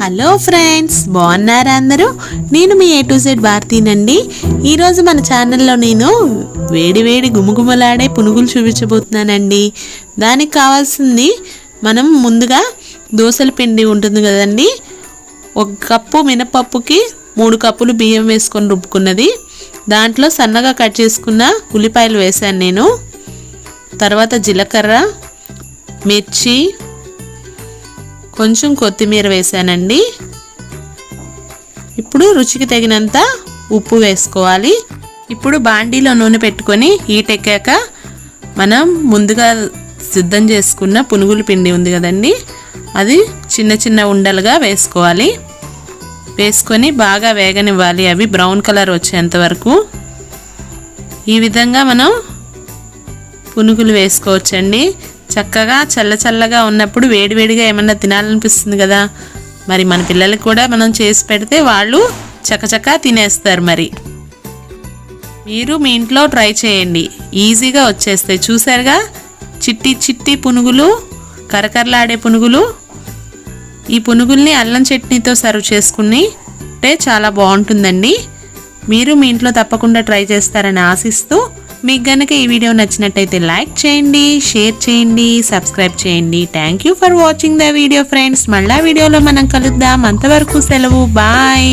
Hello friends, బాగున్నారా అందరూ? నేను మీ A to Z భారతీనండి. ఈరోజు మన ఛానల్లో నేను వేడి వేడి గుమగుమలాడే పునుగులు చూపించబోతున్నానండి. దానికి కావాల్సింది మనం ముందుగా దోసల పిండి ఉంటుంది కదండి, 1 కప్పు మినపప్పుకి 3 కప్పులు బియ్యం వేసుకొని రుబ్బుకున్నది. దాంట్లో సన్నగా కట్ చేసుకున్న ఉల్లిపాయలు వేసాను నేను. తర్వాత జీలకర్ర, మిర్చి, కొంచెం కొత్తిమీర వేసానండి. ఇప్పుడు రుచికి తగినంత ఉప్పు వేసుకోవాలి. ఇప్పుడు బాండీలో నూనె పెట్టుకొని హీట్ ఎక్కాక మనం ముందుగా సిద్ధం చేసుకున్న పునుగుల పిండి ఉంది కదండి, అది చిన్న చిన్న ఉండలుగా వేసుకోవాలి. వేసుకొని బాగా వేగనివ్వాలి, అవి బ్రౌన్ కలర్ వచ్చేంత వరకు. ఈ విధంగా మనం పునుగులు వేసుకోవచ్చండి. చక్కగా చల్లగా ఉన్నప్పుడు వేడివేడిగా ఏమన్నా తినాలనిపిస్తుంది కదా, మరి మన పిల్లలకు కూడా మనం చేసి పెడితే వాళ్ళు చకచకా తినేస్తారు. మరి మీరు మీ ఇంట్లో ట్రై చేయండి, ఈజీగా వచ్చేస్తాయి. చూసారుగా, చిట్టి చిట్టి పునుగులు, కరకరలాడే పునుగులు. ఈ పునుగుల్ని అల్లం చట్నీతో సర్వ్ చేసుకుని చాలా బాగుంటుందండి. మీరు మీ ఇంట్లో తప్పకుండా ట్రై చేస్తారని ఆశిస్తూ, మీకు గనక ఈ వీడియో నచ్చినట్టయితే లైక్ చేయండి, షేర్ చేయండి, సబ్స్క్రైబ్ చేయండి. Thank you for watching the video friends. మళ్ళా వీడియోలో మనం కలుద్దాం. అంతవరకు సెలవు, బాయ్.